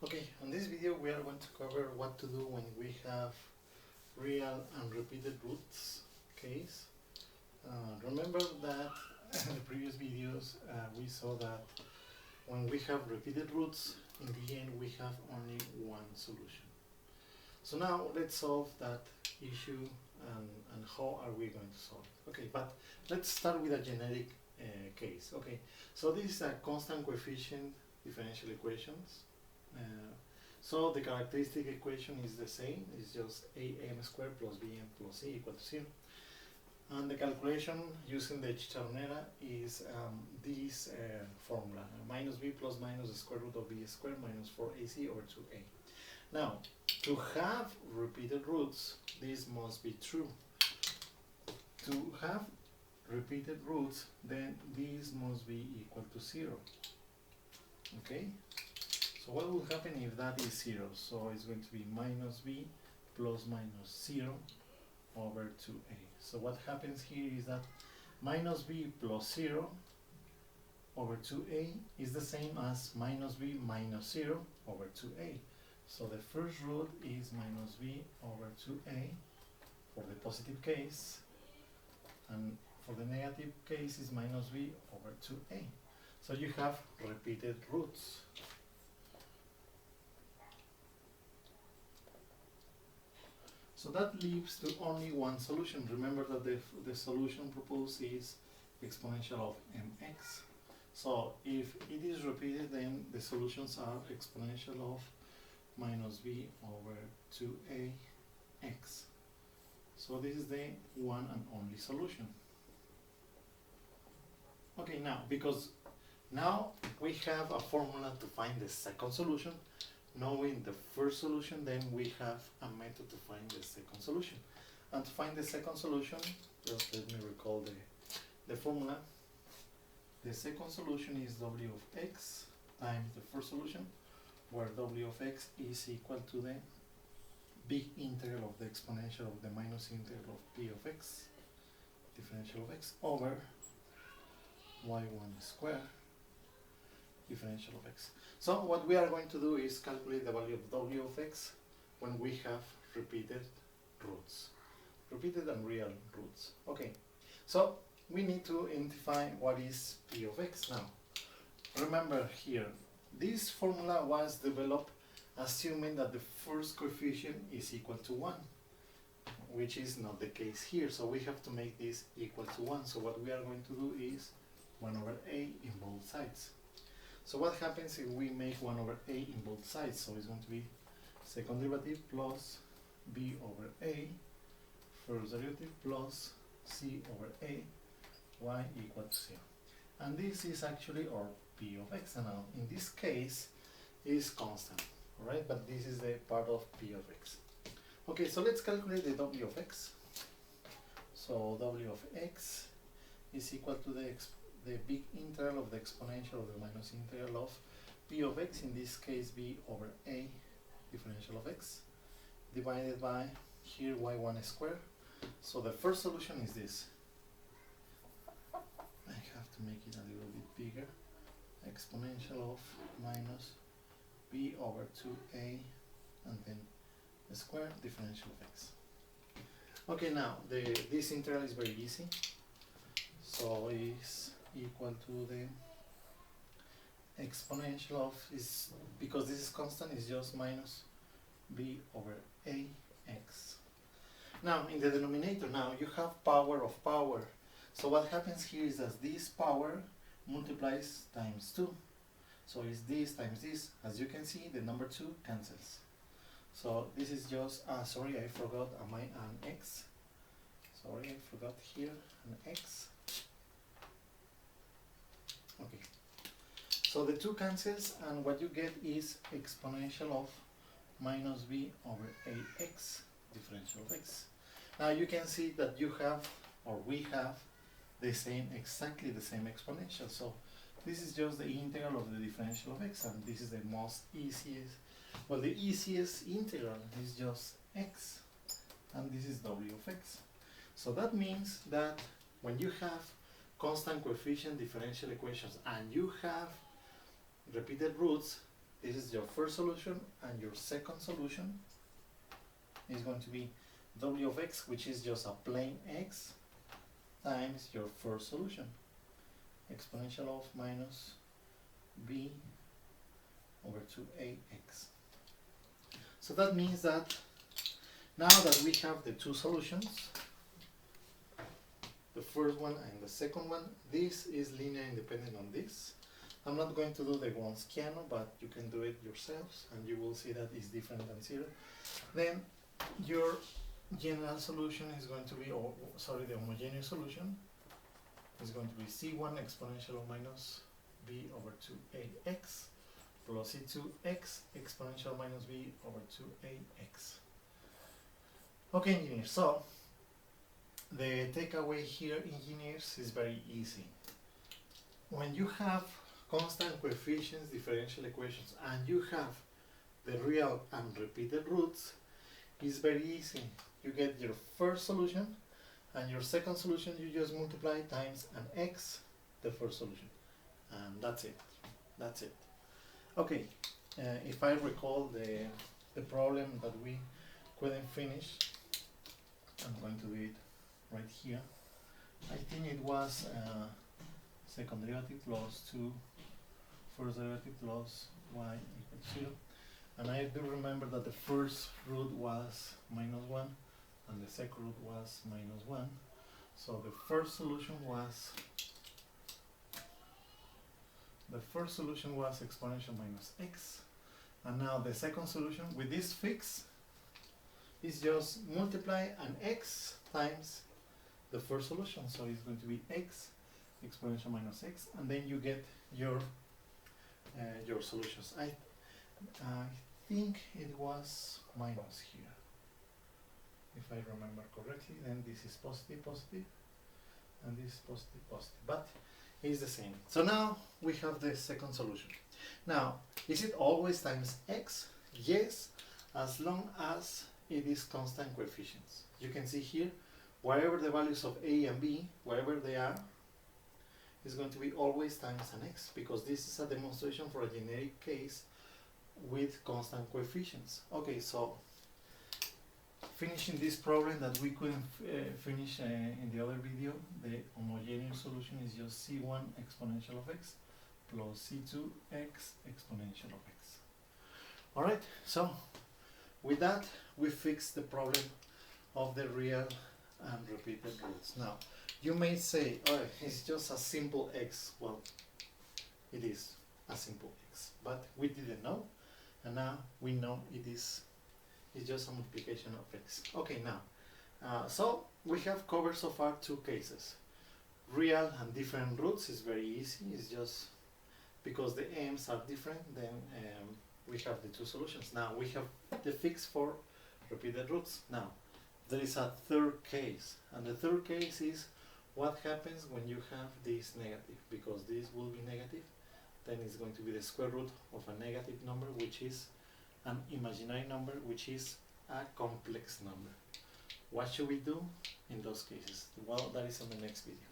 Okay, on this video we are going to cover what to do when we have real and repeated roots case. Remember that in the previous videos we saw that when we have repeated roots, in the end we have only one solution. So now let's solve that issue and how are we going to solve it. Okay, but let's start with a generic case. Okay, so this is a constant coefficient differential equations. So the characteristic equation is the same, it's just am squared plus bm plus c equal to 0. And the calculation using the chicharronera is this formula, minus b plus minus the square root of b squared minus 4ac over 2a. Now, to have repeated roots, this must be true. To have repeated roots, then this must be equal to 0. Okay? So what will happen if that is 0? So it's going to be minus b plus minus 0 over 2a. So what happens here is that minus b plus 0 over 2a is the same as minus b minus 0 over 2a. So the first root is minus b over 2a for the positive case, and for the negative case is minus b over 2a. So you have repeated roots. So that leaves to only one solution. Remember that the solution proposed is exponential of mx. So if it is repeated, then the solutions are exponential of minus b over 2ax. So this is the one and only solution. Okay, now, because now we have a formula to find the second solution. Knowing the first solution, then we have a method to find the second solution. And to find the second solution, just let me recall the formula. The second solution is w of x times the first solution, where w of x is equal to the big integral of the exponential of the minus integral of p of x, differential of x, over y1 squared, differential of x. So what we are going to do is calculate the value of w of x when we have repeated roots, repeated and real roots. Okay, so we need to identify what is p of x now. Remember here, this formula was developed assuming that the first coefficient is equal to 1, which is not the case here. So we have to make this equal to 1. So what we are going to do is 1 over a in both sides. So what happens if we make 1 over a in both sides? So it's going to be second derivative plus b over a, first derivative plus c over a, y equal to 0. And this is actually our p of x. And now in this case is constant, alright? But this is the part of p of x. Okay, so let's calculate the w of x. So w of x is equal to the big integral of the exponential of the minus integral of p of x, in this case b over a, differential of x, divided by here y1 squared. So the first solution is this. I have to make it a little bit bigger. Exponential of minus b over 2a and then the square, differential of x. Okay, now this integral is very easy. So is equal to the exponential of, is because this is constant, is just minus b over ax. Now in the denominator, now you have power of power. So what happens here is that this power multiplies times 2. So it's this times this. As you can see, the number 2 cancels. So this is just, sorry, I forgot an x. Sorry, I forgot here an x. Okay, so the 2 cancels, and what you get is exponential of minus b over ax, differential of x. Now you can see that you have, or we have, the same, exactly the same exponential. So this is just the integral of the differential of x, and this is the most easiest, well, the easiest integral is just x, and this is w of x. So that means that when you have constant coefficient differential equations and you have repeated roots, this is your first solution, and your second solution is going to be w of x, which is just a plain x, times your first solution, exponential of minus b over 2ax. So that means that now that we have the two solutions, the first one and the second one, this is linear independent on this. I'm not going to do the Wronskiano, but you can do it yourselves, and you will see that it's different than 0. Then your general solution is going to be, the homogeneous solution is going to be c1 exponential of minus b over 2ax plus c2x exponential minus b over 2ax. Okay, engineers, so the takeaway here, engineers, is very easy. When you have constant coefficients, differential equations, and you have the real and repeated roots, it's very easy. You get your first solution, and your second solution you just multiply times an x, the first solution, and that's it. That's it. Okay, if I recall the problem that we couldn't finish, I'm going to do it right here. I think it was second derivative plus 2 first derivative plus y equals 0. And I do remember that the first root was minus 1 and the second root was minus 1. So the first solution was exponential minus x. And now the second solution with this fix is just multiply an x times the first solution. So it's going to be x exponential minus x, and then you get your solutions. I think it was minus here, if I remember correctly. Then this is positive, positive, and this is positive, positive, but it's the same. So now we have the second solution. Now, is it always times x? Yes, as long as it is constant coefficients. You can see here, wherever the values of a and b, wherever they are, is going to be always times an x, because this is a demonstration for a generic case with constant coefficients. Okay, so finishing this problem that we couldn't finish in the other video, the homogeneous solution is just c1 exponential of x plus c2x exponential of x. Alright, so with that we fixed the problem of the real and repeated roots. Now, you may say, oh, it's just a simple x. Well, it is a simple x, but we didn't know, and now we know it's just a multiplication of x. Okay, now, so we have covered so far two cases. Real and different roots is very easy. It's just because the m's are different, then we have the two solutions. Now we have the fix for repeated roots. Now, there is a third case, and the third case is what happens when you have this negative, because this will be negative, then it's going to be the square root of a negative number, which is an imaginary number, which is a complex number. What should we do in those cases? Well, that is on the next video.